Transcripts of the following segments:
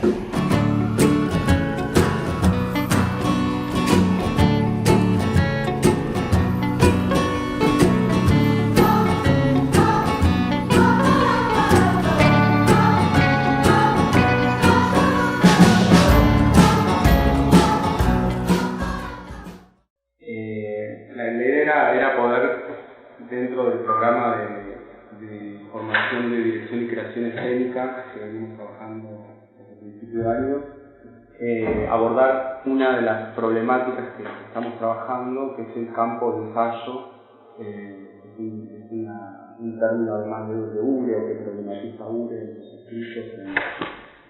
La idea era poder, dentro del programa de formación de dirección y creación escénica que venimos trabajando desde el principio de año, abordar una de las problemáticas que estamos trabajando, que es el campo de ensayo. Es un término además de URE, o que problematiza URE en los escritos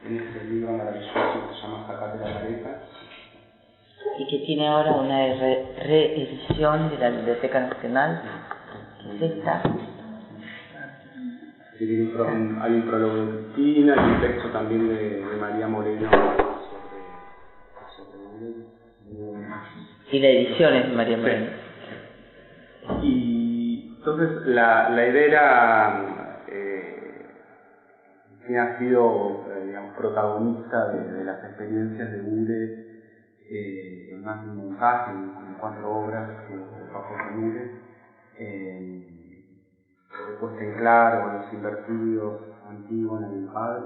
en este libro maravilloso que se llama Sacate la careta. Y que tiene ahora una reedición de la Biblioteca Nacional, que es esta. Hay un prólogo de Cristina y un texto también de María Moreno sobre y la edición es de María Moreno. Y entonces la idea era que ha sido digamos, protagonista de las experiencias de URE, más de un montaje, con 4 obras que trabajó con URE, puesta en claro, Los Invertidos, Antígona y El Padre.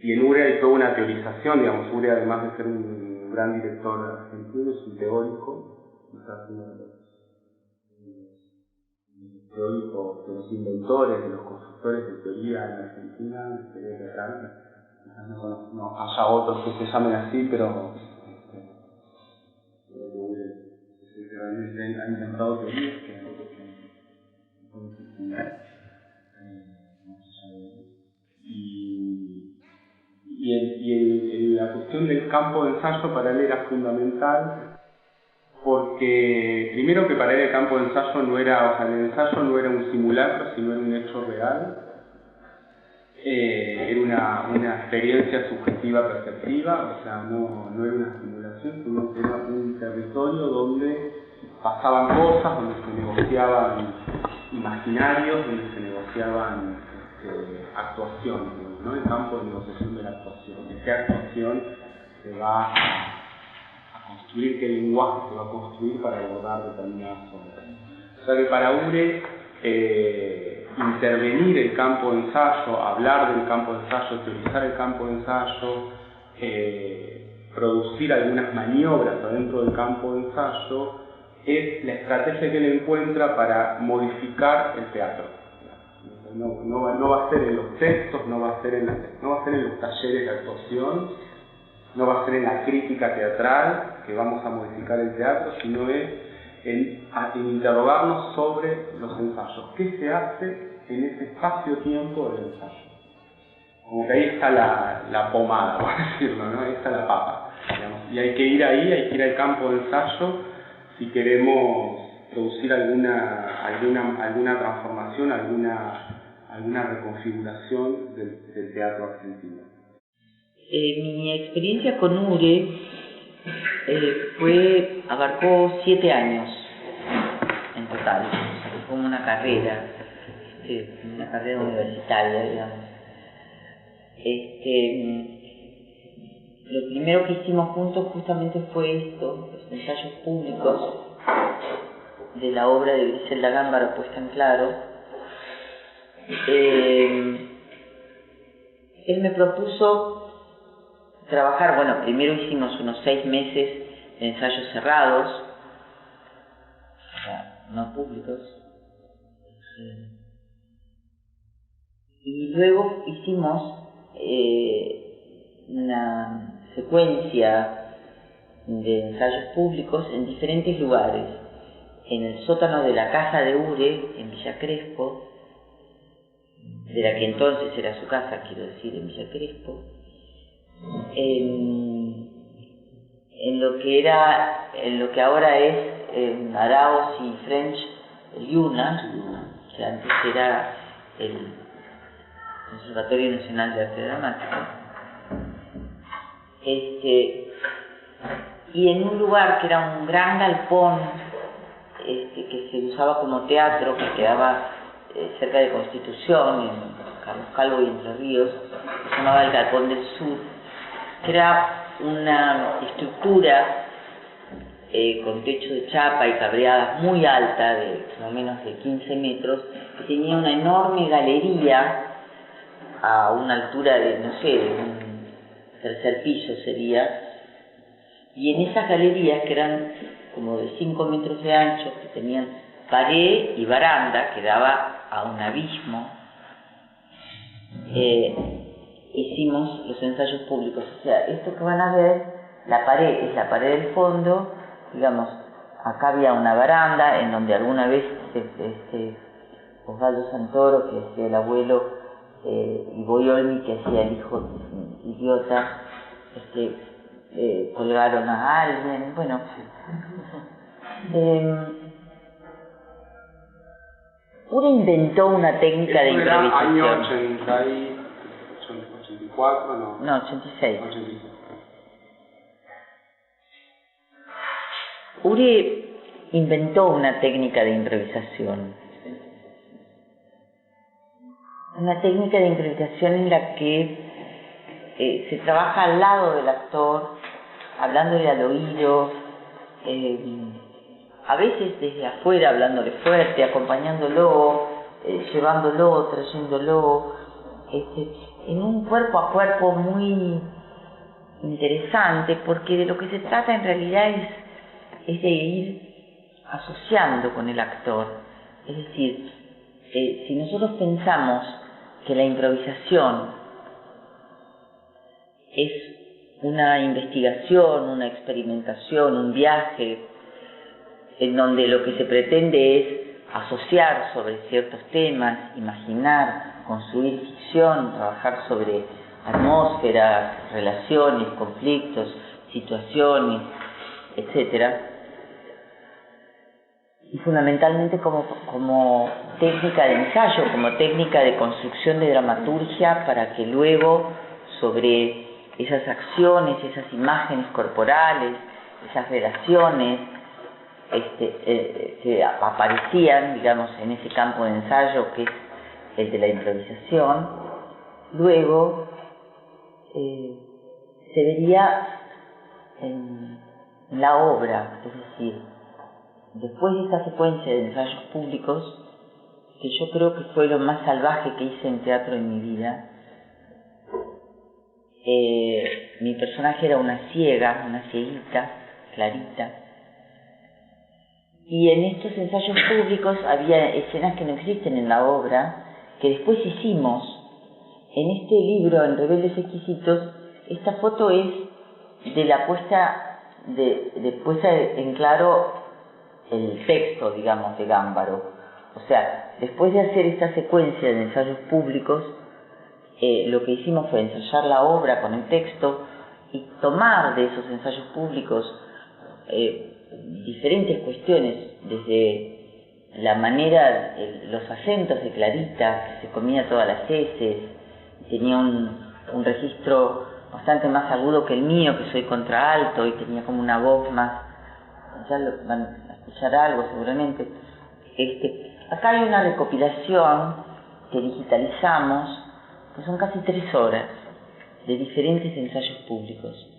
Y en URE hay toda una teorización, digamos, URE además de ser un gran director argentino, es un teórico, quizás uno de los teóricos, de los inventores, de los constructores de teoría en Argentina, de teoría teatral. No haya otros que se llamen así, pero han inventado teorías que pueden funcionar. Y la cuestión del campo de ensayo para él era fundamental, porque primero que para él el campo de ensayo no era, o sea, el ensayo no era un simulacro, sino era un hecho real. Era una experiencia subjetiva perceptiva, o sea, no era una simulación, sino que era un territorio donde pasaban cosas, donde se negociaban imaginarios, donde se negociaban actuaciones, ¿no? El campo de negociación de la actuación, de qué actuación se va a construir, qué lenguaje se va a construir para abordar determinadas obras. O sea que para URE, intervenir el campo de ensayo, hablar del campo de ensayo, teorizar el campo de ensayo, producir algunas maniobras dentro del campo de ensayo, es la estrategia que él encuentra para modificar el teatro. No va a ser en los textos, no va a ser en los talleres de actuación, no va a ser en la crítica teatral que vamos a modificar el teatro, sino es en interrogarnos sobre los ensayos. ¿Qué se hace en ese espacio-tiempo del ensayo? Como que ahí está la pomada, por decirlo, ¿no? Ahí está la papa, digamos. Y hay que ir ahí, hay que ir al campo de ensayo si queremos producir alguna transformación, alguna reconfiguración del teatro argentino. Mi experiencia con URE abarcó 7 años en total, o sea, que fue una carrera universitaria, digamos. Lo primero que hicimos juntos justamente fue esto, los ensayos públicos de la obra de Griselda Gámbara puesta en claro. Él me propuso trabajar, bueno, primero hicimos unos 6 meses de ensayos cerrados, o sea, no públicos, y luego hicimos una secuencia de ensayos públicos en diferentes lugares, en el sótano de la casa de URE, en Villa Crespo, de la que entonces era su casa, quiero decir, en Villa Crespo, en lo que ahora es Araos y French Yuna, que antes era el Conservatorio Nacional de Arte Dramático, y en un lugar que era un gran galpón que se usaba como teatro, que quedaba cerca de Constitución, en Carlos Calvo y Entre Ríos, que se llamaba El Galpón del Sur, que era una estructura con techo de chapa y cabreadas muy alta, de no menos de 15 metros, que tenía una enorme galería a una altura de, no sé, de un tercer piso sería, y en esas galerías, que eran como de 5 metros de ancho, que tenían pared y baranda, que daba a un abismo, hicimos los ensayos públicos. O sea, esto que van a ver, la pared es la pared del fondo, digamos, acá había una baranda en donde alguna vez Osvaldo Santoro, que hacía el abuelo, y Boyolmi, que hacía el hijo idiota, colgaron a alguien, bueno. Ure inventó una técnica de improvisación. ¿Año 84? No, 86. Ure inventó una técnica de improvisación. Una técnica de improvisación en la que se trabaja al lado del actor, hablándole al oído, a veces desde afuera, hablándole fuerte, acompañándolo, llevándolo, trayéndolo, en un cuerpo a cuerpo muy interesante, porque de lo que se trata en realidad es de ir asociando con el actor. Es decir, si nosotros pensamos que la improvisación es una investigación, una experimentación, un viaje, en donde lo que se pretende es asociar sobre ciertos temas, imaginar, construir ficción, trabajar sobre atmósferas, relaciones, conflictos, situaciones, etc. Y fundamentalmente como técnica de ensayo, como técnica de construcción de dramaturgia, para que luego sobre esas acciones, esas imágenes corporales, esas relaciones que aparecían, digamos, en ese campo de ensayo que es el de la improvisación, luego se vería en la obra. Es decir, después de esa secuencia de ensayos públicos, que yo creo que fue lo más salvaje que hice en teatro en mi vida, mi personaje era una ciega, una cieguita, Clarita, y en estos ensayos públicos había escenas que no existen en la obra, que después hicimos. En este libro, en Rebeldes Exquisitos, esta foto es de la puesta en claro el texto, digamos, de Gámbaro. O sea, después de hacer esta secuencia de ensayos públicos, lo que hicimos fue ensayar la obra con el texto y tomar de esos ensayos públicos diferentes cuestiones, desde la manera, los acentos de Clarita, que se comía todas las heces, tenía un registro bastante más agudo que el mío, que soy contralto, y tenía como una voz más, ya van a escuchar algo seguramente. Acá hay una recopilación que digitalizamos, que son casi 3 horas de diferentes ensayos públicos.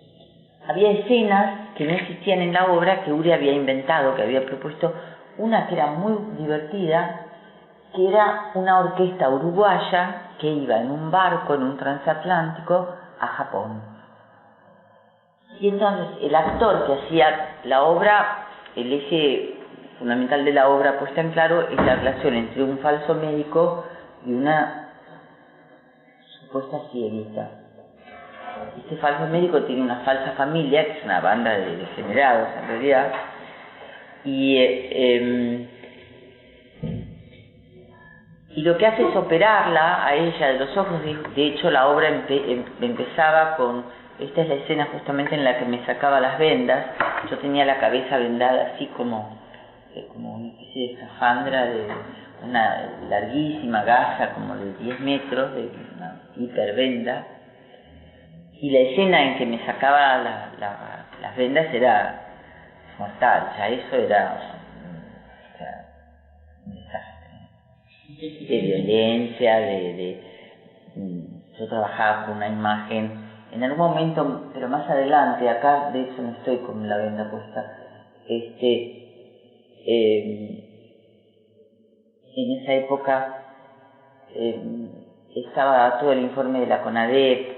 Había escenas que no existían en la obra, que Ure había inventado, que había propuesto. Una que era muy divertida, que era una orquesta uruguaya que iba en un barco, en un transatlántico, a Japón. Y entonces el actor que hacía la obra, el eje fundamental de la obra puesta en claro es la relación entre un falso médico y una supuesta cieguita. Este falso médico tiene una falsa familia, que es una banda de degenerados en realidad, y lo que hace es operarla a ella de los ojos. De hecho, la obra empezaba con, esta es la escena justamente en la que me sacaba las vendas. Yo tenía la cabeza vendada así como una especie de escafandra, de una larguísima gasa como de 10 metros, de una hipervenda. Y la escena en que me sacaba las vendas era mortal, ya eso era un desastre. De violencia, de yo trabajaba con una imagen. En algún momento, pero más adelante, acá de hecho no estoy con la venda puesta, en esa época estaba todo el informe de la CONADEP,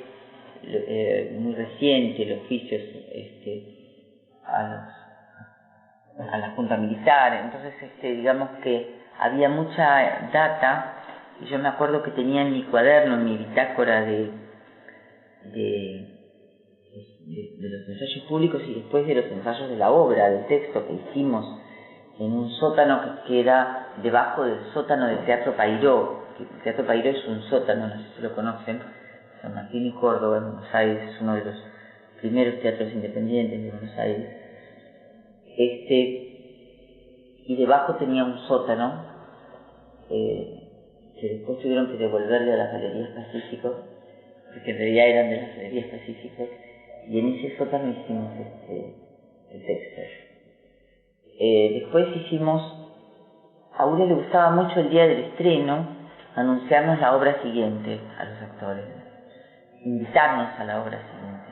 muy reciente, los juicios a la Junta Militar, entonces digamos que había mucha data, y yo me acuerdo que tenía en mi cuaderno, en mi bitácora de los ensayos públicos y después de los ensayos de la obra, del texto que hicimos en un sótano que era debajo del sótano del Teatro Payró. El Teatro Payró es un sótano, no sé si lo conocen, San Martín y Córdoba, en Buenos Aires, es uno de los primeros teatros independientes de Buenos Aires. Y debajo tenía un sótano que después tuvieron que devolverle a las Galerías Pacífico, porque en realidad eran de las Galerías Pacífico, y en ese sótano hicimos el texto. Después a Ure le gustaba mucho el día del estreno anunciarnos la obra siguiente a los actores, invitarnos a la obra siguiente.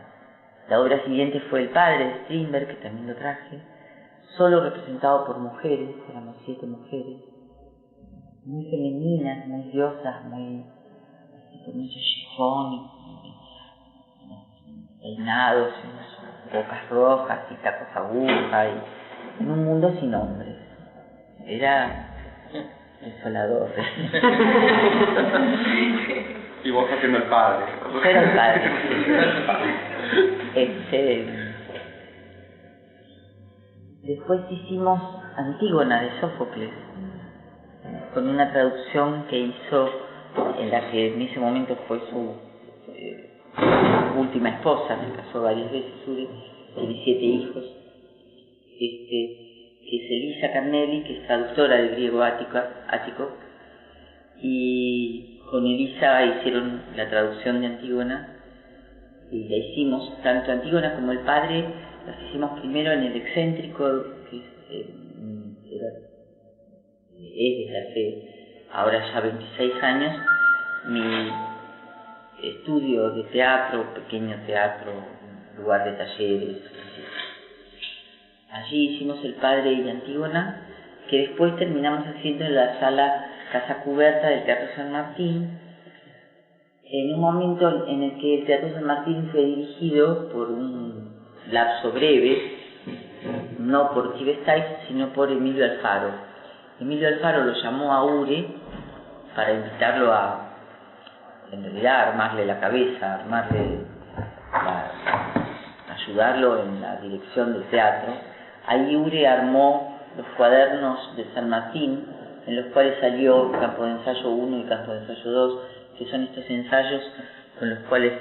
La obra siguiente fue El Padre de Strindberg, que también lo traje, solo representado por mujeres, éramos 7 mujeres, muy femeninas, muy diosas, muy con mucho chifón, peinados, bocas rojas y tacos aguja, y en un mundo sin hombres. Era desolador. Y vos haciendo el padre. Yo era el padre. Después hicimos Antígona de Sófocles, con una traducción que hizo, en la que en ese momento fue su última esposa, se casó varias veces, tiene 7 hijos, que es Elisa Carnelli, que es traductora del griego ático, y con Elisa hicieron la traducción de Antígona, y la hicimos, tanto Antígona como El Padre, las hicimos primero en el Excéntrico, que es desde hace ahora ya 26 años, mi estudio de teatro, pequeño teatro, lugar de talleres. Allí hicimos El Padre y Antígona, que después terminamos haciendo en la sala Casa Cubierta del Teatro San Martín, en un momento en el que el Teatro San Martín fue dirigido por un lapso breve, no por Tibestais, sino por Emilio Alfaro. Emilio Alfaro lo llamó a Ure para invitarlo en realidad, armarle la cabeza, ayudarlo en la dirección del teatro. Ahí Ure armó los cuadernos de San Martín, en los cuales salió Campo de Ensayo 1 y Campo de Ensayo 2, que son estos ensayos con los cuales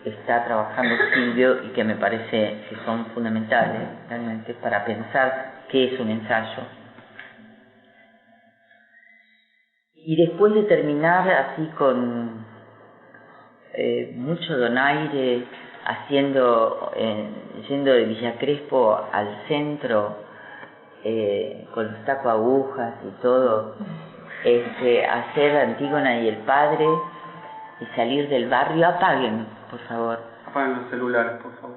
está trabajando Silvio y que me parece que son fundamentales realmente para pensar qué es un ensayo. Y después de terminar así con mucho donaire, yendo de Villa Crespo al centro, con los tacos agujas y todo, hacer Antígona y El Padre y salir del barrio. Apaguen, por favor. Apaguen los celulares, por favor.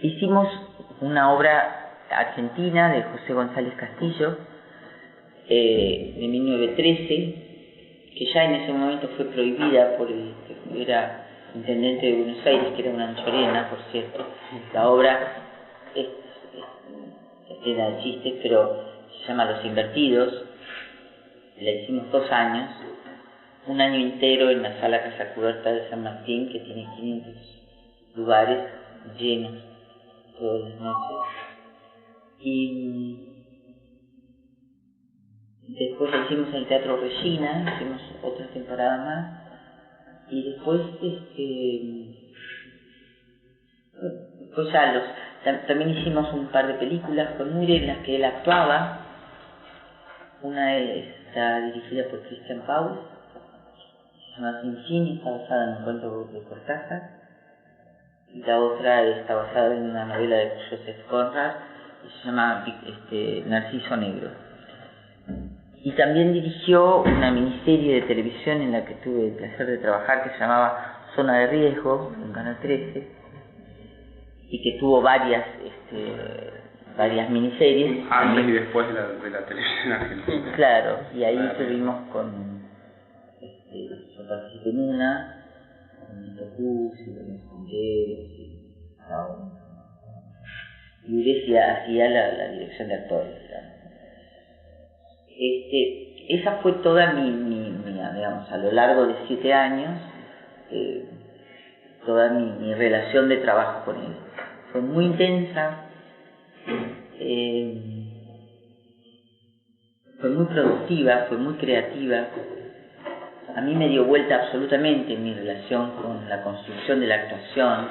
Hicimos una obra argentina de José González Castillo, de 1913, que ya en ese momento fue prohibida por el que era intendente de Buenos Aires, que era una anchorena, por cierto. La obra es llena de chistes, pero se llama Los Invertidos. La hicimos 2 años, un año entero en la sala Casa Cubierta de San Martín, que tiene 500 lugares llenos todas las noches. Y después la hicimos en el Teatro Regina, hicimos otra temporada más, y después pues ya también hicimos un par de películas con Ure en las que él actuaba. Una está dirigida por Christian Paul, se llama Sin Fin, y está basada en un cuento de Cortázar, y la otra está basada en una novela de Joseph Conrad y se llama Narciso Negro. Y también dirigió una miniserie de televisión en la que tuve el placer de trabajar, que se llamaba Zona de Riesgo, en Canal 13, y que tuvo varias miniseries. Antes y después de la televisión argentina. Claro, y ahí tuvimos yo participé en una, con Nito Cruz y con los Ponteros y Raúl. Y Ure hacía la dirección de actores, digamos. Esa fue toda digamos, a lo largo de 7 años, toda mi relación de trabajo con él. Fue muy intensa, fue muy productiva, fue muy creativa. A mí me dio vuelta absolutamente mi relación con la construcción de la actuación,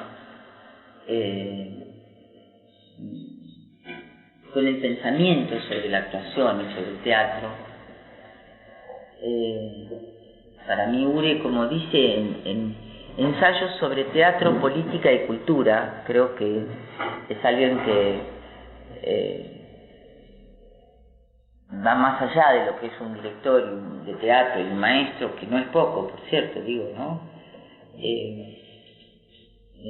con el pensamiento sobre la actuación y sobre el teatro. Para mí Ure, como dice en Ensayos sobre teatro, política y cultura, creo que es alguien que va más allá de lo que es un director de teatro y un maestro, que no es poco, por cierto, digo, ¿no? En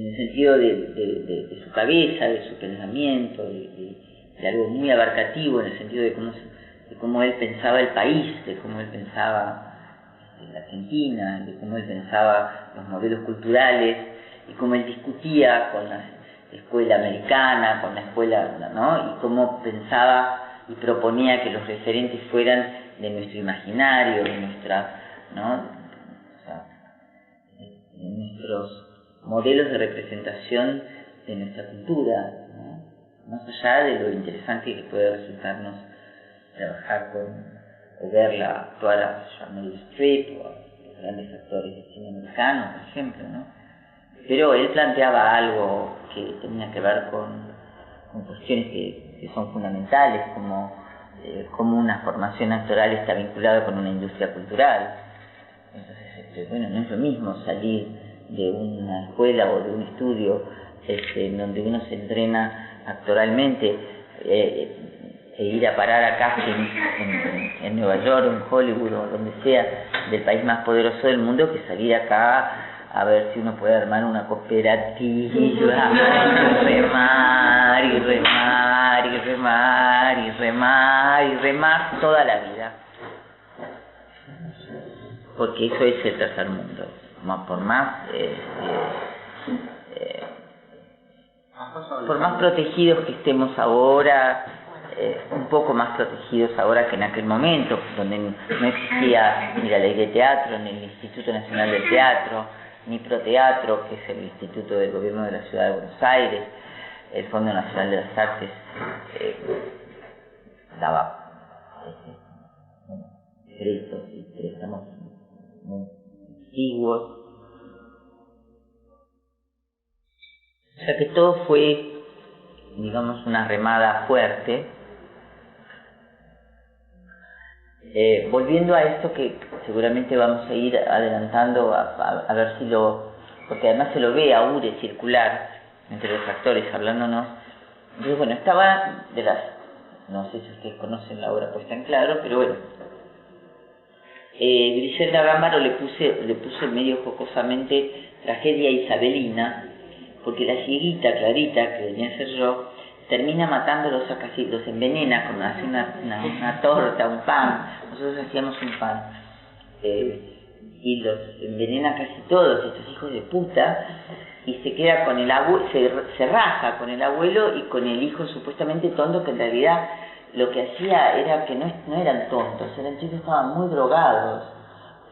el sentido de su cabeza, de su pensamiento, de algo muy abarcativo, en el sentido de cómo él pensaba el país, de cómo él pensaba la Argentina, de cómo él pensaba los modelos culturales y cómo él discutía con la escuela americana, con la escuela, ¿no? Y cómo pensaba y proponía que los referentes fueran de nuestro imaginario, de nuestra, ¿no? O sea, de nuestros modelos de representación de nuestra cultura, ¿no? Más allá de lo interesante que puede resultarnos trabajar o verla actuar a Meryl Streep o a los grandes actores de cine americano, por ejemplo, ¿no? Pero él planteaba algo que tenía que ver con cuestiones que son fundamentales, como una formación actoral está vinculada con una industria cultural. Entonces, bueno, no es lo mismo salir de una escuela o de un estudio en donde uno se entrena actoralmente e ir a parar a castings en Nueva York o en Hollywood o donde sea del país más poderoso del mundo, que salir acá a ver si uno puede armar una cooperativa y remar y remar y remar y remar y remar toda la vida, porque eso es el tercer mundo. Por más protegidos que estemos ahora, un poco más protegidos ahora que en aquel momento, donde no existía ni la ley de teatro, ni el Instituto Nacional del Teatro, ni Proteatro, que es el instituto del gobierno de la Ciudad de Buenos Aires, el Fondo Nacional de las Artes daba créditos y préstamos muy antiguos. O sea que todo fue, digamos, una remada fuerte. Volviendo a esto que seguramente vamos a ir adelantando a ver si porque además se lo ve a Ure circular entre los actores hablándonos. Entonces, bueno, estaba no sé si ustedes conocen la obra puesta en claro, pero bueno, Griselda Gámbaro le puso medio jocosamente tragedia isabelina, porque la cieguita Clarita, que venía a ser yo, termina matándolos a casi, los envenena, como hace una torta, un pan. Nosotros hacíamos un pan, y los envenena casi todos, estos hijos de puta, y se queda con el abuelo, se raja con el abuelo y con el hijo supuestamente tonto, que en realidad lo que hacía era que no eran tontos, eran chicos que estaban muy drogados.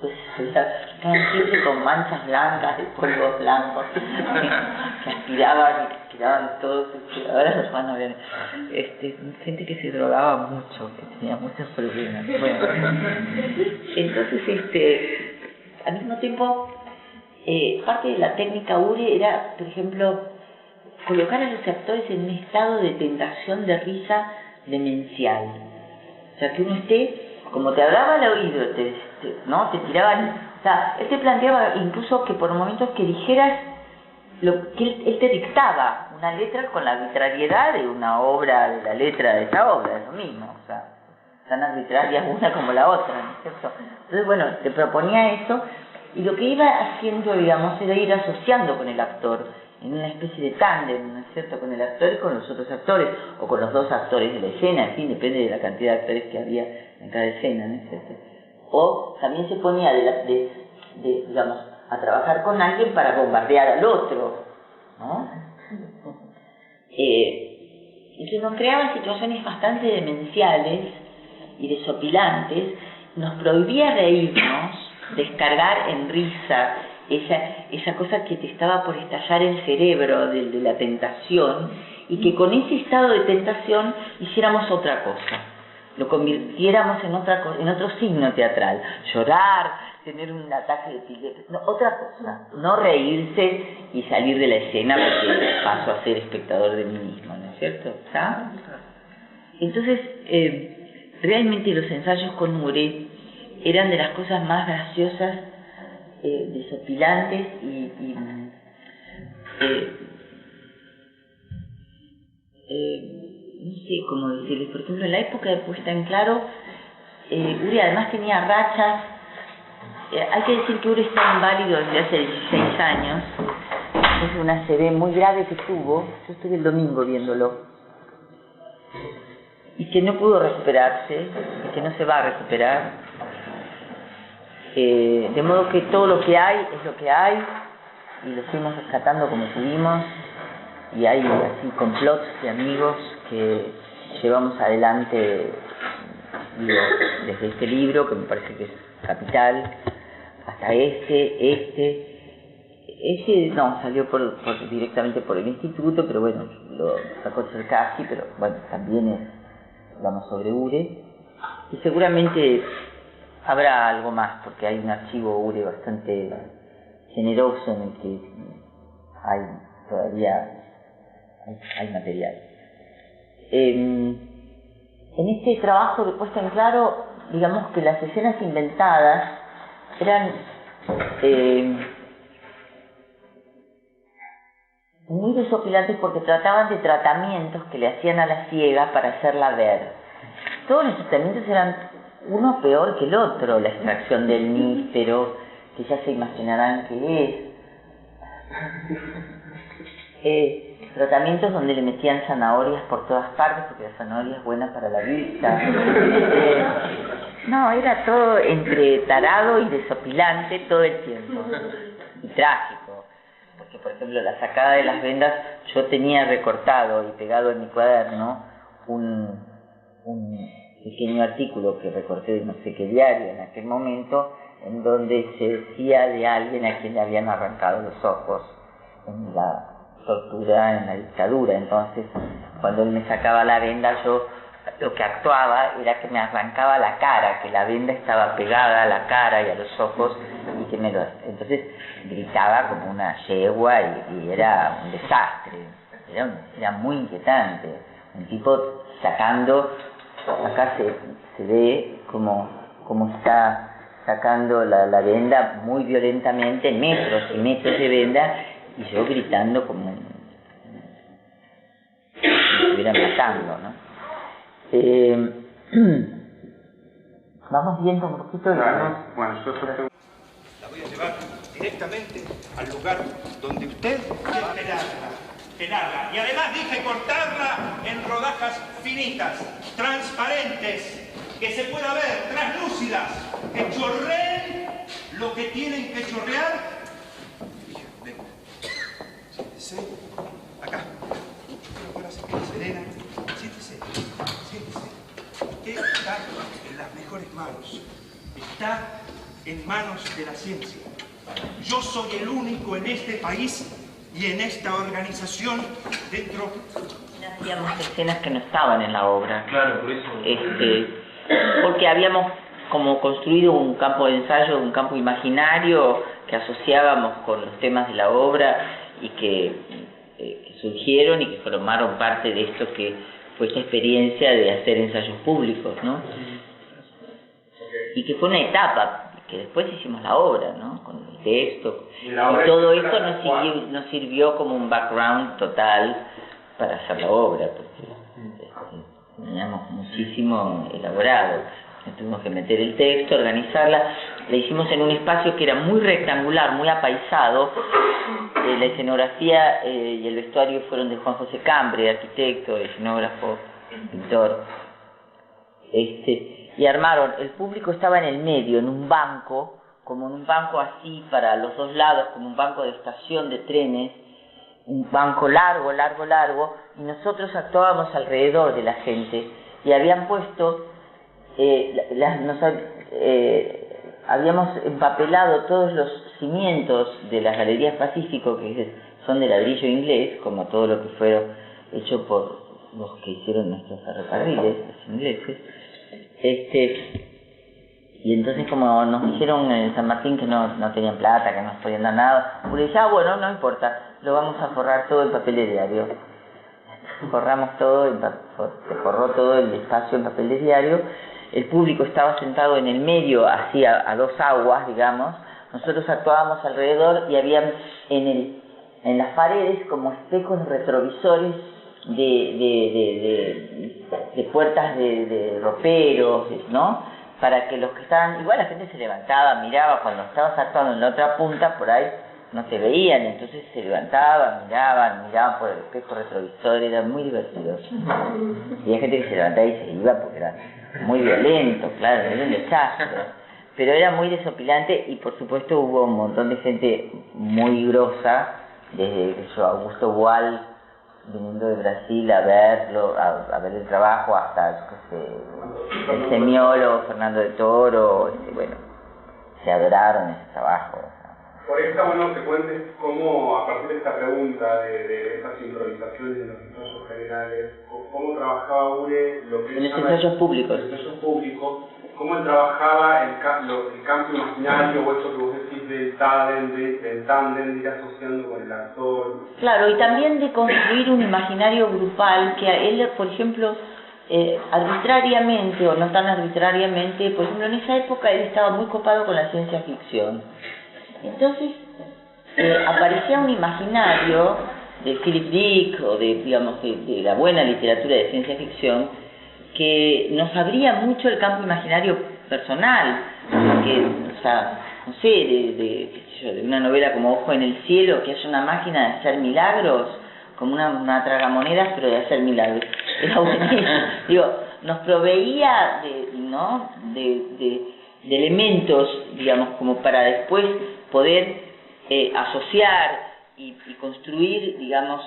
Entonces estaban siempre con manchas blancas de polvos blancos que aspiraban y quedaban todos. Ahora los van a ver, gente que se drogaba mucho, que tenía muchos problemas. Bueno, entonces al mismo tiempo parte de la técnica Ure era, por ejemplo, colocar a los actores en un estado de tentación de risa demencial. O sea, que uno esté, como te hablaba al oído, ¿no? Te tiraban, o sea, él te planteaba incluso que por momentos que dijeras lo que él te dictaba una letra con la arbitrariedad de una obra, de la letra de esa obra, es lo mismo, o sea, tan arbitrarias una como la otra, ¿no es cierto? Entonces, bueno, te proponía eso, y lo que iba haciendo, digamos, era ir asociando con el actor, en una especie de tándem, ¿no es cierto?, con el actor y con los otros actores, o con los dos actores de la escena, en fin, depende de la cantidad de actores que había en cada escena, ¿no es cierto? O también se ponía digamos, a trabajar con alguien para bombardear al otro, ¿no? Y que nos creaban situaciones bastante demenciales y desopilantes, nos prohibía reírnos, descargar en risa esa cosa que te estaba por estallar el cerebro de la tentación, y que con ese estado de tentación hiciéramos otra cosa, lo convirtiéramos en otro signo teatral, llorar, tener un ataque de epilepsia, no, otra cosa, no reírse y salir de la escena porque paso a ser espectador de mí mismo, ¿no es cierto? ¿Está? Entonces, realmente los ensayos con Mouret eran de las cosas más graciosas, desopilantes y no sé cómo decirles. Por ejemplo, en la época de puesta en claro, Uri además tenía rachas. Hay que decir que Uri está inválido desde hace 16 años. Es una ACV muy grave que tuvo. Yo estuve el domingo viéndolo. Y que no pudo recuperarse, y que no se va a recuperar. De modo que todo lo que hay es lo que hay, y lo fuimos rescatando como pudimos, y hay así complots de amigos que llevamos adelante, digo, desde este libro, que me parece que es capital, hasta ese no, salió directamente por el instituto, pero bueno, lo sacó Cherkassy, pero bueno, también es, digamos, sobre Ure, y seguramente habrá algo más, porque hay un archivo Ure bastante generoso en el que hay todavía hay material. En este trabajo de puesta en claro, digamos que las escenas inventadas eran muy desopilantes porque trataban de tratamientos que le hacían a la ciega para hacerla ver. Todos los tratamientos eran uno peor que el otro, la extracción del níspero, que ya se imaginarán qué es. Tratamientos donde le metían zanahorias por todas partes, porque la zanahoria es buena para la vista. No, era todo entre tarado y desopilante todo el tiempo. Y trágico. Porque, por ejemplo, la sacada de las vendas, yo tenía recortado y pegado en mi cuaderno un pequeño artículo que recorté de no sé qué diario en aquel momento, en donde se decía de alguien a quien le habían arrancado los ojos en la tortura, en la dictadura. Entonces, cuando él me sacaba la venda, yo lo que actuaba era que me arrancaba la cara, que la venda estaba pegada a la cara y a los ojos, y que entonces gritaba como una yegua, y era un desastre, era muy inquietante. Un tipo sacando, acá se ve como está sacando la venda muy violentamente, metros y metros de venda, y yo gritando como si me estuvieran matando, ¿no? Vamos viendo un poquito. Bueno, yo tengo... La voy a llevar directamente al lugar donde usted quiera pelarla. Y además dije cortarla en rodajas finitas, transparentes, que se pueda ver, translúcidas, que chorreen lo que tienen que chorrear. Venga, siéntese, acá. Ahora se quede serena. Siéntese. Usted está en las mejores manos. Está en manos de la ciencia. Yo soy el único en este país y en esta organización dentro... Hacíamos escenas que no estaban en la obra. Claro, por eso. Porque habíamos como construido un campo de ensayo, un campo imaginario que asociábamos con los temas de la obra y que surgieron y que formaron parte de esto que fue esta experiencia de hacer ensayos públicos, ¿no? Y que fue una etapa, que después hicimos la obra, ¿no? Con el texto. Y todo esto nos sirvió como un background total para hacer la obra, porque teníamos muchísimo muchísimo elaborado. Tuvimos que meter el texto, organizarla. La hicimos en un espacio que era muy rectangular, muy apaisado. La escenografía y el vestuario fueron de Juan José Cambre, arquitecto, escenógrafo, pintor. Y armaron, el público estaba en el medio, en un banco, como en un banco así para los dos lados, como un banco de estación de trenes, un banco largo, y nosotros actuábamos alrededor de la gente, y habían puesto, habíamos empapelado todos los cimientos de las Galerías Pacífico, que son de ladrillo inglés, como todo lo que fue hecho por los que hicieron nuestros ferrocarriles, los ingleses. Y entonces, como nos dijeron en San Martín que no tenían plata, que no nos podían dar nada, pues dije, bueno, no importa, lo vamos a forrar todo en papel de diario. Forramos todo, se forró todo el espacio en papel de diario. El público estaba sentado en el medio, así a dos aguas, digamos. Nosotros actuábamos alrededor y había en las paredes como espejos retrovisores de puertas de roperos, ¿no? Para que los que estaban, igual la gente se levantaba, miraba, cuando estabas actuando en la otra punta, por ahí no te veían, entonces se levantaban, miraban por el espejo retrovisor, era muy divertido. Y hay gente que se levantaba y se iba porque era muy violento, claro, era un desastre. Pero era muy desopilante y por supuesto hubo un montón de gente muy grosa, desde Augusto Boal, viniendo de Brasil a verlo, a ver el trabajo, hasta el semiólogo Fernando de Toro, bueno, se adoraron ese trabajo. Por eso está bueno que cuentes cómo, a partir de esta pregunta, de estas improvisaciones de los ensayos generales, cómo trabajaba Ure lo que en los ensayos públicos. Cómo él trabajaba el campo imaginario, o eso que vos decís del tándem, de ir asociando con el actor. Claro, y también de construir un imaginario grupal, que a él, por ejemplo, arbitrariamente o no tan arbitrariamente, por ejemplo, en esa época él estaba muy copado con la ciencia ficción. Entonces, aparecía un imaginario de Philip Dick o de la buena literatura de ciencia ficción que nos abría mucho el campo imaginario personal, que, o sea, no sé, de una novela como Ojo en el cielo, que haya una máquina de hacer milagros, como una tragamonedas, pero de hacer milagros. Era buenísimo. Digo, nos proveía de elementos, digamos, como para después poder asociar y construir, digamos,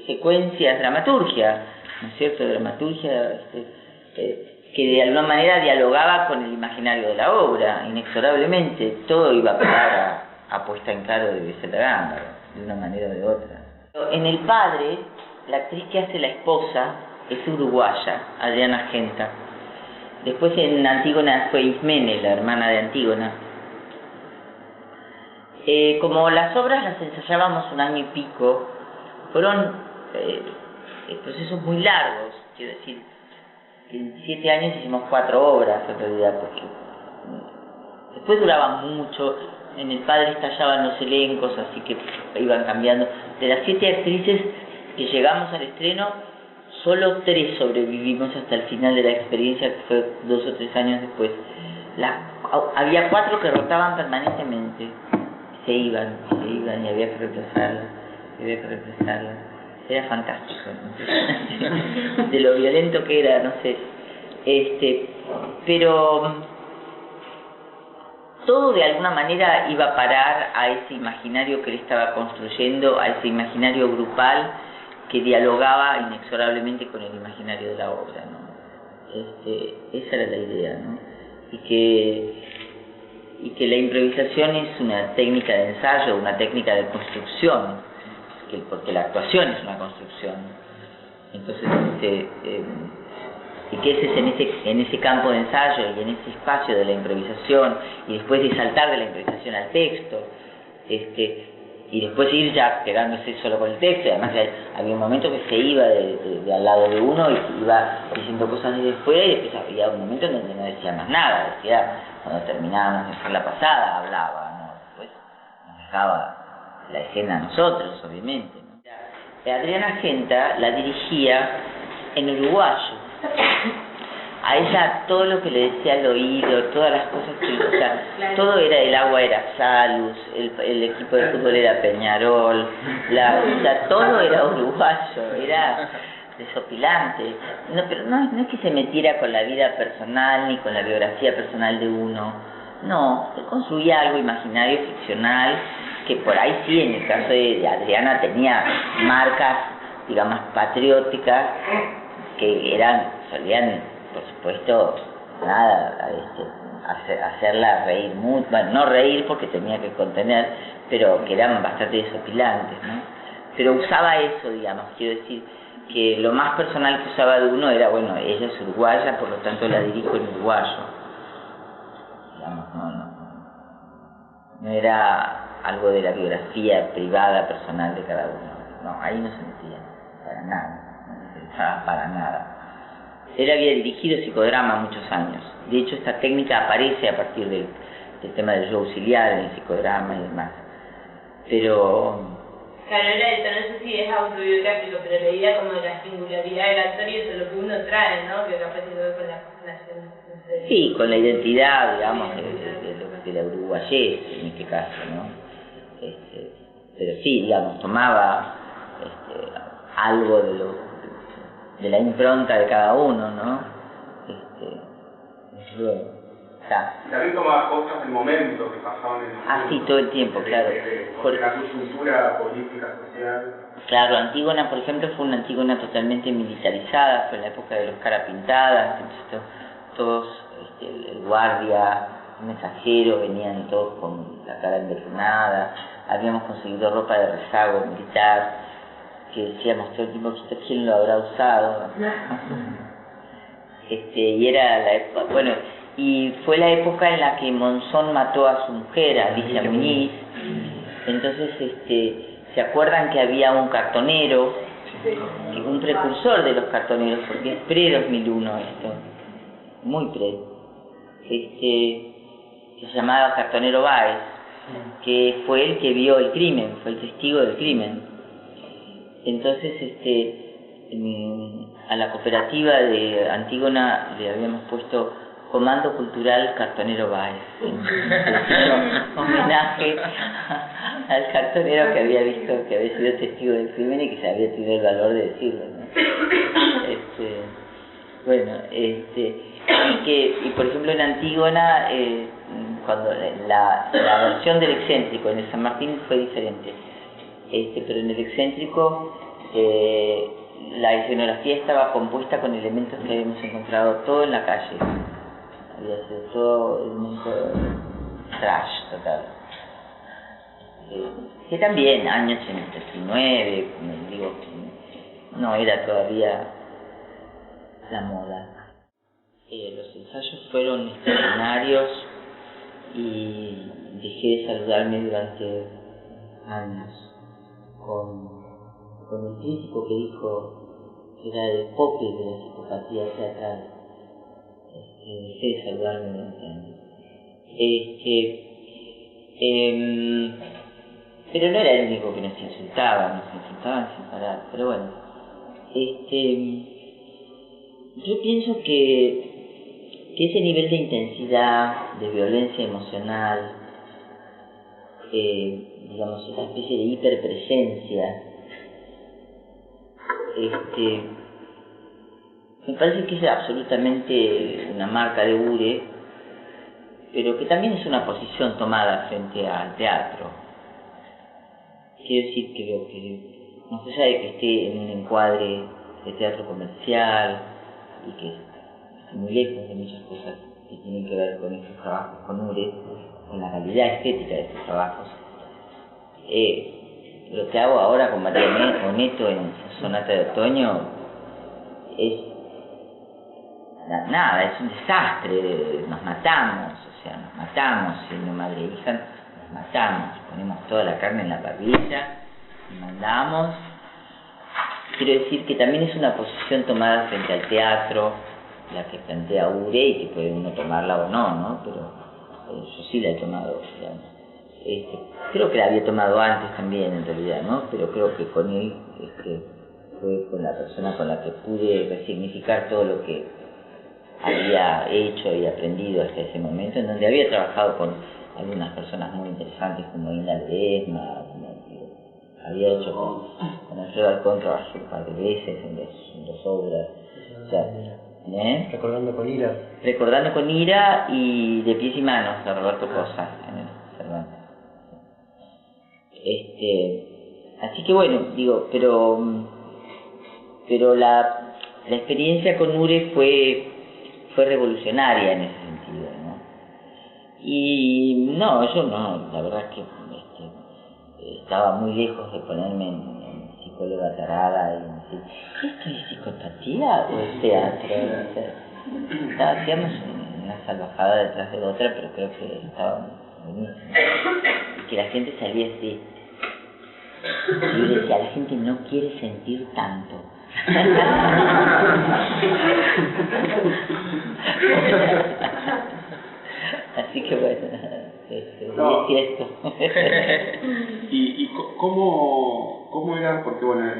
secuencias, dramaturgia, ¿no es cierto? Dramaturgia que de alguna manera dialogaba con el imaginario de la obra, inexorablemente. Todo iba a parar a puesta en claro de Griselda Gámbaro, de una manera o de otra. En El Padre, la actriz que hace la esposa es uruguaya, Adriana Genta. Después en Antígona fue Ismene, la hermana de Antígona. Como las obras las ensayábamos un año y pico, fueron procesos muy largos, quiero decir, en 7 años hicimos 4 obras en realidad, porque después duraban mucho. En El Padre estallaban los elencos, así que iban cambiando. De las 7 actrices que llegamos al estreno, solo 3 sobrevivimos hasta el final de la experiencia, que fue 2 o 3 años después. Había 4 que rotaban permanentemente, se iban y había que reemplazarlas, Era fantástico, ¿no? De lo violento que era, no sé. Pero todo de alguna manera iba a parar a ese imaginario que él estaba construyendo, a ese imaginario grupal que dialogaba inexorablemente con el imaginario de la obra, ¿no? Esa era la idea, ¿no? Y que la improvisación es una técnica de ensayo, una técnica de construcción, porque la actuación es una construcción. Entonces, y que ese es en ese campo de ensayo y en ese espacio de la improvisación, y después de saltar de la improvisación al texto, y después ir ya quedándose solo con el texto. Además había un momento que se iba de al lado de uno y iba diciendo cosas desde fuera, y después había un momento en donde no decía más nada, decía, cuando terminábamos de hacer la pasada hablaba, ¿no? Después nos dejaba la escena a nosotros, obviamente, ¿no? Adriana Genta la dirigía en uruguayo, a ella todo lo que le decía al oído, todas las cosas que, o sea, todo era, el agua era Salus, el equipo de fútbol era Peñarol, o sea, todo era uruguayo, era desopilante. No, pero no es que se metiera con la vida personal ni con la biografía personal de uno, no, se construía algo imaginario, ficcional, que por ahí sí, en el caso de Adriana, tenía marcas, digamos, patrióticas, que solían, por supuesto, nada, hacerla reír mucho, bueno, no reír porque tenía que contener, pero que eran bastante desopilantes, ¿no? Pero usaba eso, digamos, quiero decir, que lo más personal que usaba de uno era, bueno, ella es uruguaya, por lo tanto la dirijo en uruguayo. Digamos, no era algo de la biografía privada, personal de cada uno. No, ahí no se metía, para nada, no se interesaba para nada. Él había dirigido psicodrama muchos años. De hecho, esta técnica aparece a partir del tema del yo auxiliar en el psicodrama y demás. Pero... Claro, era esto, no sé si es autobiográfico, pero la idea como de la singularidad del actor y eso es lo que uno trae, ¿no? Que capaz tiene que ver con la nación. No sé. Sí, con la identidad, digamos, de la uruguayés, en este caso, ¿no? Pero sí, digamos, tomaba algo de la impronta de cada uno, ¿no? Luego, también tomaba cosas del momento que pasaban en el sí, todo el tiempo, claro. Por la coyuntura política, social. Claro, Antígona, por ejemplo, fue una Antígona totalmente militarizada, fue en la época de los cara pintadas, entonces todos, el guardia, el mensajero, venían todos con la cara envenenada, habíamos conseguido ropa de rezago militar, que decíamos todo el tiempo, ¿quién lo habrá usado? Y era la época, bueno, y fue la época en la que Monzón mató a su mujer, a Alicia Muñiz. Entonces, ¿se acuerdan que había un cartonero, un precursor de los cartoneros, porque es pre-2001 esto, muy pre, que se llamaba Cartonero Báez, que fue el que vio el crimen, fue el testigo del crimen. Entonces, a la cooperativa de Antígona le habíamos puesto Comando Cultural Cartonero Báez, homenaje al cartonero que había visto, que había sido testigo del crimen y que se había tenido el valor de decirlo, ¿no? Bueno, y por ejemplo en Antígona, cuando la versión del excéntrico en el San Martín fue diferente, pero en el excéntrico la escenografía estaba compuesta con elementos que habíamos encontrado todo en la calle. Había sido todo elemento trash total. Que también, año 89, digo, no era todavía la moda. Los ensayos fueron extraordinarios y dejé de saludarme durante años con el crítico que dijo que era el Pope de la psicopatía teatral. Dejé de saludarme durante años. Pero no era el único que nos insultaban sin parar. Pero bueno, yo pienso que ese nivel de intensidad, de violencia emocional, digamos, esa especie de hiperpresencia, me parece que es absolutamente una marca de Ure, pero que también es una posición tomada frente al teatro. Quiero decir que más allá de que esté en un encuadre de teatro comercial y que esté muy lejos de muchas cosas que tienen que ver con estos trabajos con Ure, con la calidad estética de estos trabajos, lo que hago ahora con María Oneto en Sonata de Otoño es nada, es un desastre, nos matamos, siendo madre e hija, nos matamos, ponemos toda la carne en la parrilla y mandamos. Quiero decir que también es una posición tomada frente al teatro, la que plantea Ure, y que puede uno tomarla o no, pero yo sí la he tomado, digamos. Creo que la había tomado antes también, en realidad, ¿no? Pero creo que con él fue con la persona con la que pude resignificar todo lo que había hecho y aprendido hasta ese momento, en donde había trabajado con algunas personas muy interesantes como Inda Ledesma, había hecho con Alfredo Alcón, trabajé un par de veces en dos obras. O sea, Recordando con ira. Recordando con ira y De pies y manos, de Roberto Cosa, en el Cervantes. Así que bueno, digo, pero la experiencia con Ure fue revolucionaria en ese sentido, ¿no? Y no, yo no, la verdad es que estaba muy lejos de ponerme en psicóloga tarada y decir, ¿esto es psicopatía o es teatro? O sea, hacíamos una salvajada detrás de otra, pero creo que estaba buenísimo. Y que la gente salía así. Y yo decía, la gente no quiere sentir tanto. Así que bueno, no. es cierto. ¿Y cómo era? Porque bueno,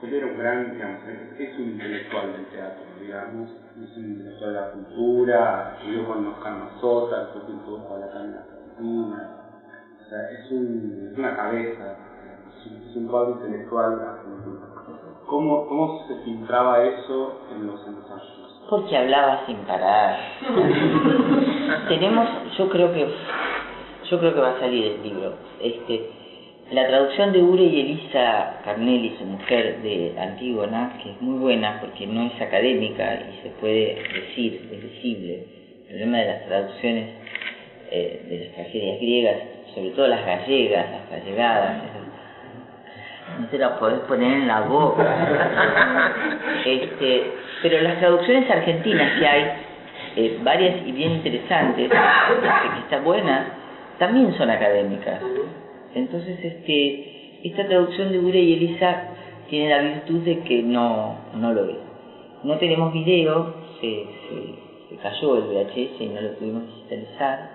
él era un gran, digamos, es un intelectual del teatro, digamos, es un intelectual de la cultura, estudió con Oscar Mazota, después introdujo a la Academia Argentina, o sea, es una cabeza, es un cuadro intelectual argentino. ¿Cómo se filtraba eso en los ensayos? Porque hablaba sin parar. Yo creo que va a salir el libro. La traducción de Ure y Elisa Carnelli, su mujer, de Antígona, que es muy buena porque no es académica y se puede decir, es visible. El problema de las traducciones de las tragedias griegas, sobre todo las gallegas, las gallegadas, no te la podés poner en la boca. Pero las traducciones argentinas que hay, varias y bien interesantes, que están buenas, también son académicas. Entonces, esta traducción de Ure y Elisa tiene la virtud de que no lo es. No tenemos video, se cayó el VHS y no lo pudimos digitalizar.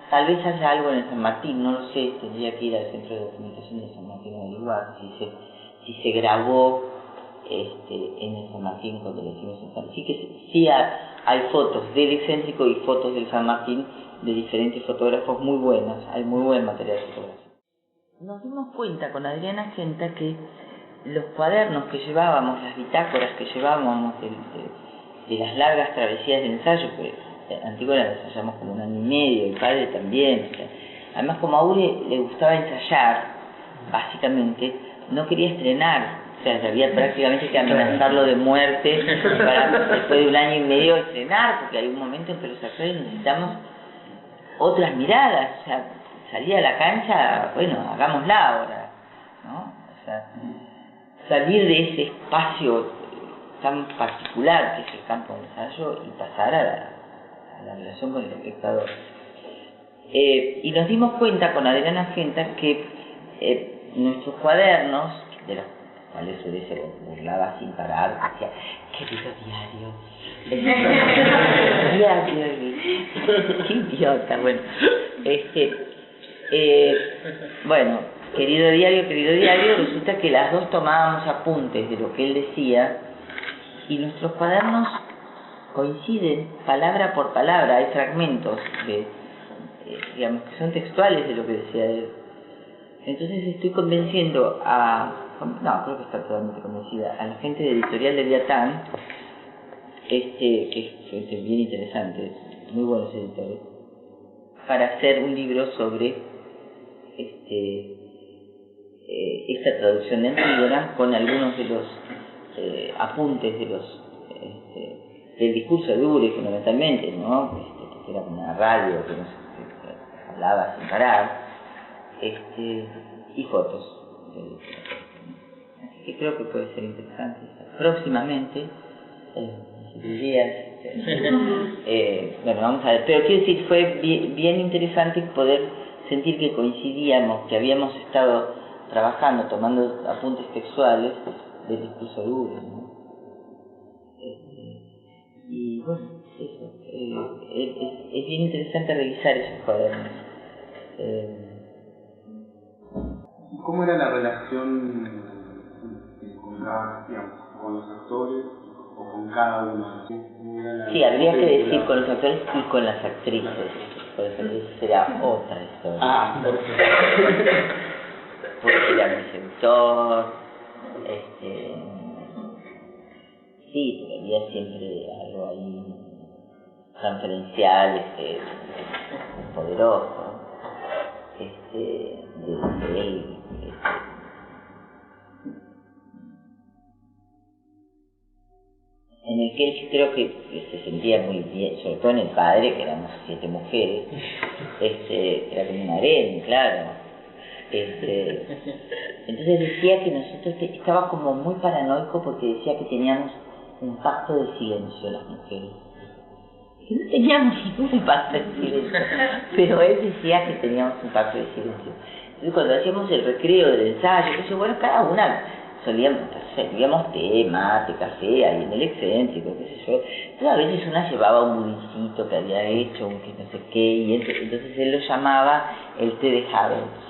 Tal vez haya algo en el San Martín, no lo sé, tendría que ir al Centro de Documentación de San Martín a averiguar si se grabó en el San Martín cuando le hicimos en San Martín. Sí que sí hay fotos del excéntrico y fotos del San Martín de diferentes fotógrafos muy buenas, hay muy buen material fotográfico. Nos dimos cuenta con Adriana Genta que los cuadernos que llevábamos, las bitácoras que llevábamos de las largas travesías de ensayo, que Antígona la ensayamos como 1 año y medio, el padre también, o sea, además como a Ure le gustaba ensayar, básicamente, no quería estrenar, o sea, había prácticamente que amenazarlo de muerte para después de 1 año y medio estrenar, porque hay un momento en que los actores necesitamos otras miradas, o sea, salir a la cancha, bueno, hagámosla ahora, ¿no? O sea, salir de ese espacio tan particular que es el campo de ensayo y pasar a la relación con el espectador. Y nos dimos cuenta con Adriana Genta que nuestros cuadernos, de los cuales Ure se burlaba sin parar, decía, querido diario, qué idiota, bueno, bueno, querido diario, resulta que las dos tomábamos apuntes de lo que él decía y nuestros cuadernos coinciden palabra por palabra, hay fragmentos digamos que son textuales de lo que decía él. Entonces estoy convenciendo creo que está totalmente convencida, a la gente de Editorial Leviatán, que es bien interesante, muy buenos editores, para hacer un libro sobre esta traducción de Antígona con algunos de los apuntes de los del discurso de Ure fundamentalmente, ¿no? Que era como una radio que hablaba sin parar, y fotos. Así que creo que puede ser interesante. Próximamente, días, bueno, vamos a ver, pero quiero decir, fue bien interesante poder sentir que coincidíamos, que habíamos estado trabajando, tomando apuntes textuales del discurso de Ure, ¿no? Y bueno, eso, es bien interesante revisar esos cuadernos. ¿¿Cómo era la relación con los actores, con cada uno. Sí, habría que decir con los actores y con las actrices. Por eso será otra historia. Ah, perfecto. Porque era mi seductor, sí, pero había siempre algo ahí transferencial, poderoso, de él, en el que él creo que se sentía muy bien, sobre todo en el padre, que éramos 7 mujeres, era como un harén, claro. Entonces decía que nosotros estaba como muy paranoico porque decía que teníamos un pacto de silencio las mujeres. Que no teníamos ningún pacto de silencio, pero él decía que teníamos un pacto de silencio. Entonces cuando hacíamos el recreo del ensayo, bueno, cada una servíamos té, mate, café, ahí en el excéntrico, qué sé yo. Pero a veces una llevaba un budincito que había hecho, un que no sé qué, y entonces él lo llamaba el té de Harold.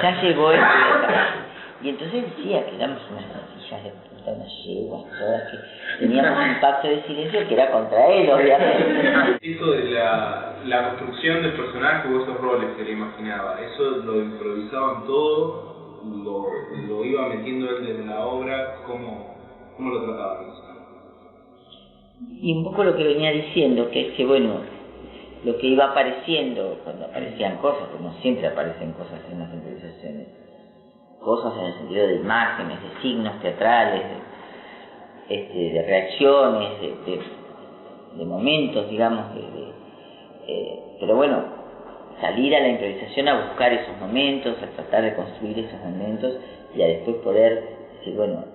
Ya llegó el té de Harold. Y entonces decía que éramos unas sillas de puta, unas yeguas, todas, que teníamos un pacto de silencio que era contra él, obviamente. Eso de la construcción del personaje o esos roles que le imaginaba, ¿eso lo improvisaban todo? Lo iba metiendo él desde la obra? ¿Cómo lo trataban eso? Y un poco lo que venía diciendo, que es que bueno, lo que iba apareciendo, cuando aparecían cosas, como siempre aparecen cosas en las improvisaciones, cosas en el sentido de imágenes, de signos teatrales, de reacciones, de momentos, digamos, pero bueno, salir a la improvisación a buscar esos momentos, a tratar de construir esos momentos y a después poder decir, bueno,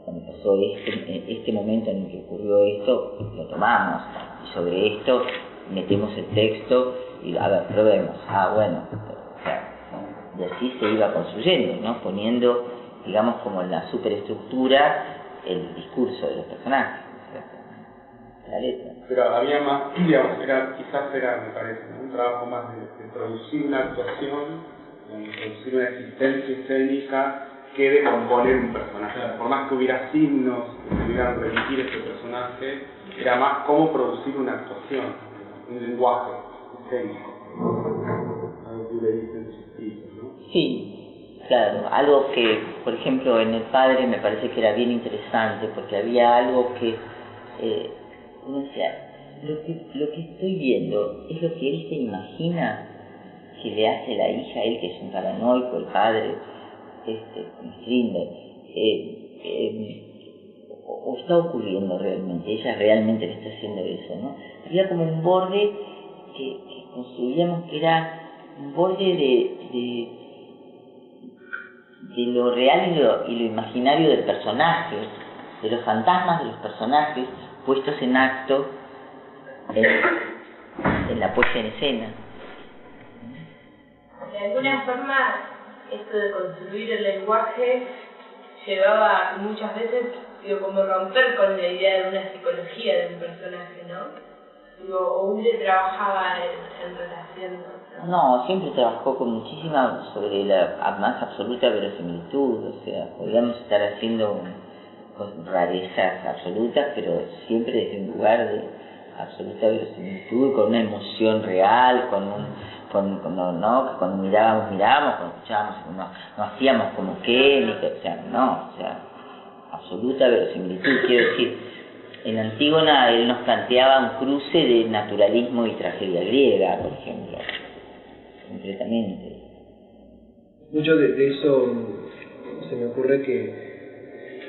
cuando pasó este momento en el que ocurrió esto, lo tomamos y sobre esto metemos el texto y a ver, probemos, bueno, o sea, y así se iba construyendo, ¿no? Poniendo, digamos, como en la superestructura el discurso de los personajes, la letra. Pero había más, digamos, quizás era, me parece, ¿no? Un trabajo más de producir una actuación, de producir una existencia escénica, que de componer un personaje. Por más que hubiera signos que pudieran remitir ese personaje, era más cómo producir una actuación, un lenguaje escénico. Algo que le dicen sus hijos, ¿no? Sí, claro. Algo que, por ejemplo, en El Padre me parece que era bien interesante, porque había algo que uno decía, lo que estoy viendo es lo que él se imagina que le hace la hija a él, que es un paranoico, el padre, Strinder, o está ocurriendo realmente, ella realmente le está haciendo eso, ¿no? Había como un borde que construíamos que era un borde de lo real y lo imaginario del personaje, de los fantasmas de los personajes puestos en acto en la puesta en escena. De alguna forma, esto de construir el lenguaje llevaba muchas veces, como romper con la idea de una psicología de un personaje, ¿no? O Ure trabajaba en relación, ¿no? No, siempre trabajó con muchísima, sobre la más absoluta verosimilitud, o sea, podríamos estar haciendo rarezas absolutas, pero siempre desde un lugar de absoluta verosimilitud, con una emoción real, ¿no? Cuando mirábamos, cuando escuchábamos, no hacíamos como que, o sea, absoluta verosimilitud. Quiero decir, en Antígona él nos planteaba un cruce de naturalismo y tragedia griega, por ejemplo, concretamente. Mucho de eso se me ocurre que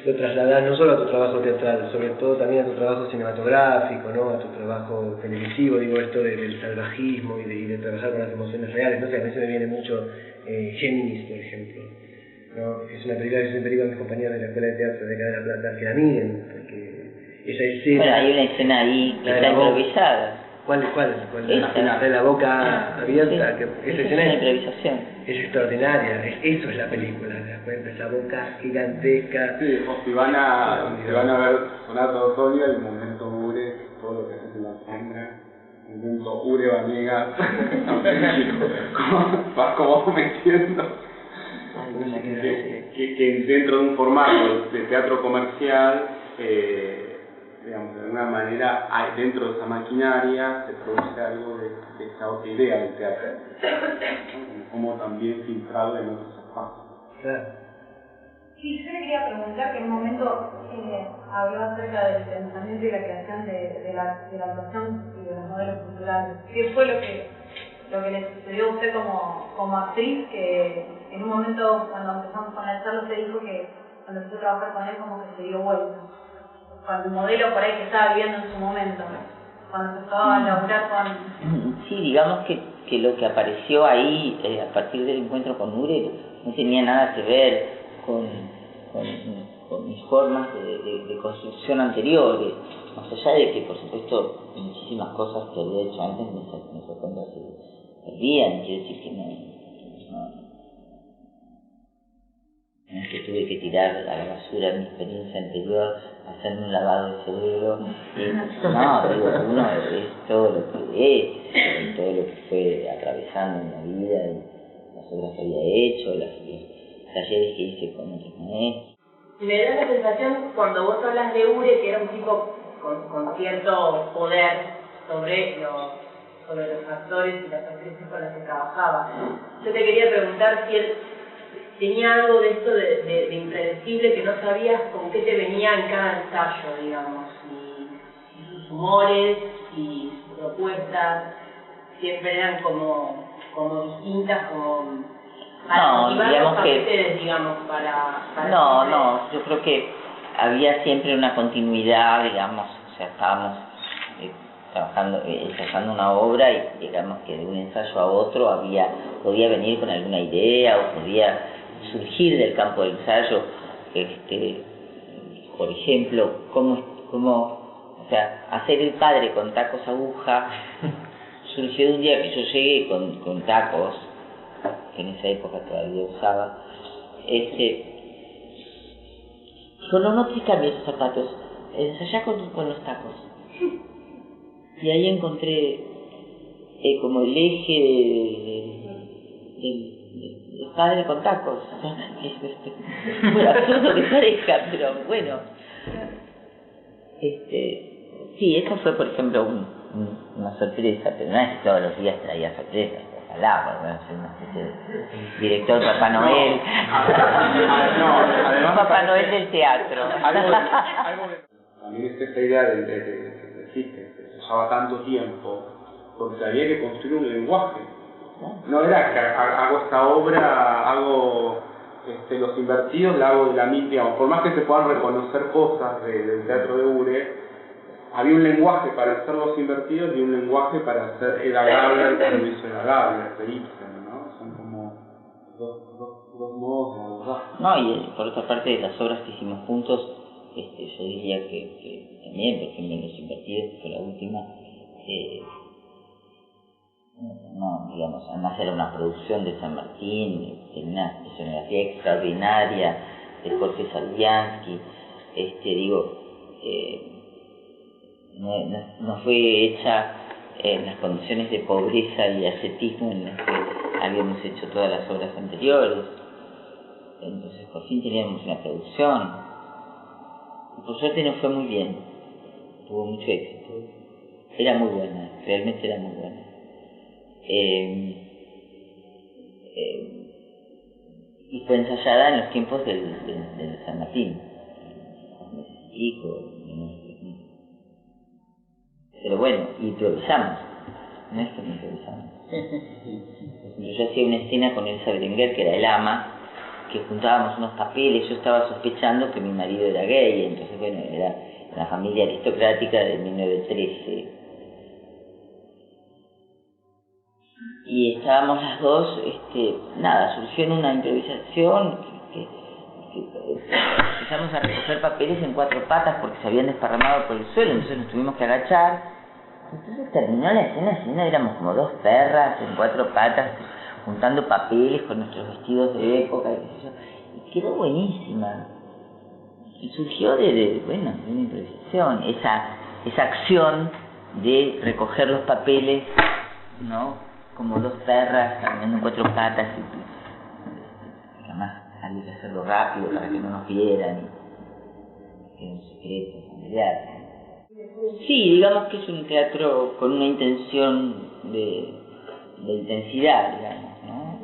lo trasladás no solo a tu trabajo teatral, sobre todo también a tu trabajo cinematográfico, ¿no? A tu trabajo televisivo, digo, esto del salvajismo y de trabajar con las emociones reales, no sé, a mí se me viene mucho Géminis, por ejemplo, ¿no? Es una película que siempre digo a mis compañeros de la Escuela de Teatro de acá de La Plata que la miren, porque esa escena... Bueno, hay una escena ahí que está improvisada. ¿Cuál? Esa. De la boca abierta, que esa escena es una improvisación. Es extraordinaria, eso es la película, ¿te das cuenta? Esa boca gigantesca. Sí, o si van a ver Sonata Otoño, el momento Ure, todo lo que haces en la sombra, el momento Ure Vanegas, vas como metiendo. que dentro de un formato de teatro comercial, digamos, de alguna manera, dentro de esa maquinaria se produce algo de esa otra idea del teatro, ¿no? Como también filtrado en otros espacios. Claro. Sí, yo le quería preguntar que en un momento habló acerca del pensamiento y la creación de la actuación y de los modelos culturales. ¿Qué fue lo que le sucedió a usted como actriz? Que en un momento, cuando empezamos con el charla, usted dijo que cuando empezó a trabajar con él, como que se dio vuelta. Con el modelo por ahí que estaba viviendo en su momento, cuando empezó a laburar con... Sí, digamos que lo que apareció ahí a partir del encuentro con Ure no tenía nada que ver con mis formas de construcción anteriores, más allá de que, por supuesto, muchísimas cosas que había hecho antes me sorprendió se perdían. Quiero decir que no es que tuve que tirar a la basura mi experiencia anterior, hacerme un lavado de cerebro, no, digo, uno es todo lo que es, y todo lo que fue atravesando en la vida, y las obras que había hecho, los talleres que hice con otros maestros. Me da la sensación, cuando vos hablas de Ure, que era un tipo con cierto poder sobre los actores y las actrices con las que trabajaba. Yo te quería preguntar si él tenía algo de esto de impredecible, que no sabías con qué te venía en cada ensayo, digamos, y sus humores y sus propuestas siempre eran como distintas, como para motivar los actores, digamos, para no, yo creo que había siempre una continuidad, digamos, o sea, estábamos trabajando, ensayando una obra y digamos que de un ensayo a otro podía venir con alguna idea o podía surgir del campo del ensayo, por ejemplo, o sea, hacer el padre con tacos aguja surgió de un día que yo llegué con tacos, que en esa época todavía usaba, dijo, no te cambies esos zapatos, ensayá con los tacos. Y ahí encontré como el eje del padre con tacos. Muy absurdo que parezca, pero bueno. Sí, eso fue, por ejemplo, una sorpresa, pero no es que todos los días traía sorpresas. Ojalá, bueno, soy una especie de director Papá Noel. Además, Papá Noel del teatro. También es esta idea de que existe, que se llevaba tanto tiempo, porque había que construir un lenguaje. No era que hago esta obra, hago Los Invertidos, la hago de la misma, digamos, por más que se puedan reconocer cosas del teatro de Ure, había un lenguaje para hacer Los Invertidos y un lenguaje para hacer El Agable cuando hizo El Agable, de Ibsen, ¿no? Son como dos modos de abordar. No, y por otra parte, de las obras que hicimos juntos, yo diría que también, por ejemplo, Los Invertidos, que fue la última, no, digamos, además era una producción de San Martín, de una escenografía extraordinaria, de Jorge Salviansky, no fue hecha en las condiciones de pobreza y ascetismo en las que habíamos hecho todas las obras anteriores. Entonces por fin teníamos una producción, y por suerte nos fue muy bien, tuvo mucho éxito, era muy buena, realmente era muy buena. Y fue ensayada en los tiempos del San Martín, pero bueno, improvisamos, no es que no improvisamos. Yo hacía una escena con Elsa Berenguer, que era el ama, que juntábamos unos papeles. Yo estaba sospechando que mi marido era gay, entonces bueno, era la familia aristocrática de 1913. Y estábamos las dos, surgió en una improvisación que empezamos a recoger papeles en 4 patas porque se habían desparramado por el suelo, entonces nos tuvimos que agachar. Entonces terminó la escena, éramos como 2 perras en 4 patas juntando papeles con nuestros vestidos de época, y quedó buenísima. Y surgió de una improvisación, esa acción de recoger los papeles, ¿no? Como 2 perras caminando en 4 patas, y había que hacerlo rápido para que no nos vieran, y era un secreto familiar. Sí, digamos que es un teatro con una intención de intensidad, digamos, ¿no?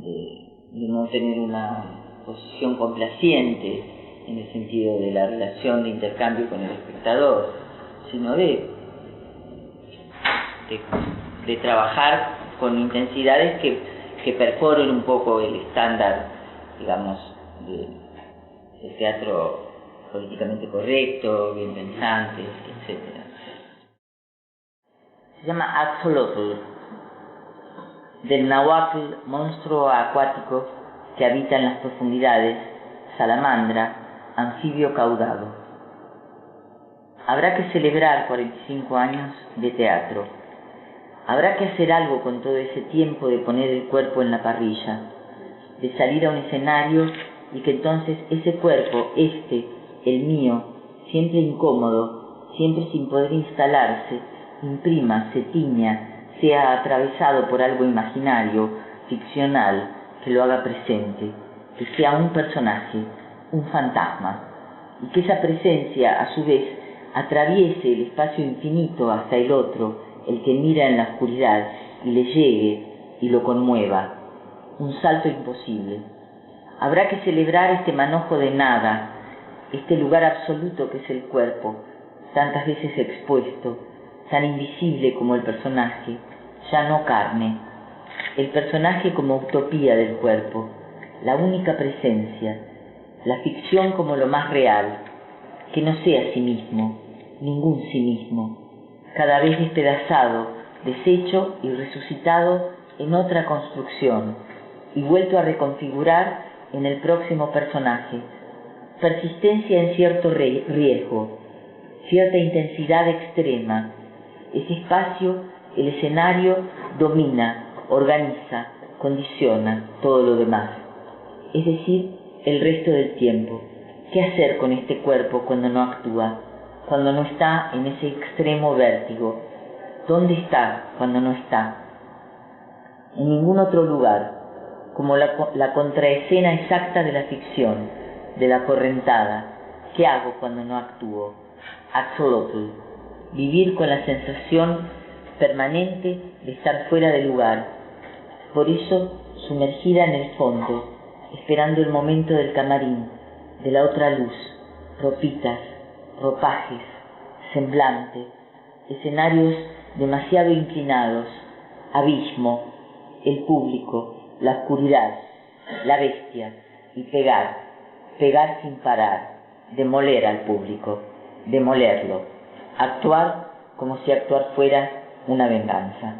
De no tener una posición complaciente en el sentido de la relación de intercambio con el espectador, sino de trabajar con intensidades que perforen un poco el estándar, digamos, del teatro políticamente correcto, bien pensante, etc. Se llama Axolotl, del náhuatl monstruo acuático que habita en las profundidades, salamandra, anfibio caudado. Habrá que celebrar 45 años de teatro. Habrá que hacer algo con todo ese tiempo de poner el cuerpo en la parrilla, de salir a un escenario y que entonces ese cuerpo, el mío, siempre incómodo, siempre sin poder instalarse, imprima, se tiña, sea atravesado por algo imaginario, ficcional, que lo haga presente, que sea un personaje, un fantasma, y que esa presencia, a su vez, atraviese el espacio infinito hasta el otro, el que mira en la oscuridad, y le llegue y lo conmueva. Un salto imposible. Habrá que celebrar este manojo de nada, este lugar absoluto que es el cuerpo, tantas veces expuesto, tan invisible como el personaje, ya no carne. El personaje como utopía del cuerpo, la única presencia, la ficción como lo más real, que no sea sí mismo, ningún sí mismo, cada vez despedazado, deshecho y resucitado en otra construcción, y vuelto a reconfigurar en el próximo personaje. Persistencia en cierto riesgo, cierta intensidad extrema. Ese espacio, el escenario, domina, organiza, condiciona todo lo demás. Es decir, el resto del tiempo. ¿Qué hacer con este cuerpo cuando no actúa? Cuando no está en ese extremo vértigo. ¿Dónde está cuando no está? En ningún otro lugar, como la contraescena exacta de la ficción, de la correntada. ¿Qué hago cuando no actúo? Axolotl. Vivir con la sensación permanente de estar fuera de lugar. Por eso, sumergida en el fondo, esperando el momento del camarín, de la otra luz, ropitas, ropajes, semblante, escenarios demasiado inclinados, abismo, el público, la oscuridad, la bestia, y pegar sin parar, demoler al público, demolerlo, actuar como si actuar fuera una venganza.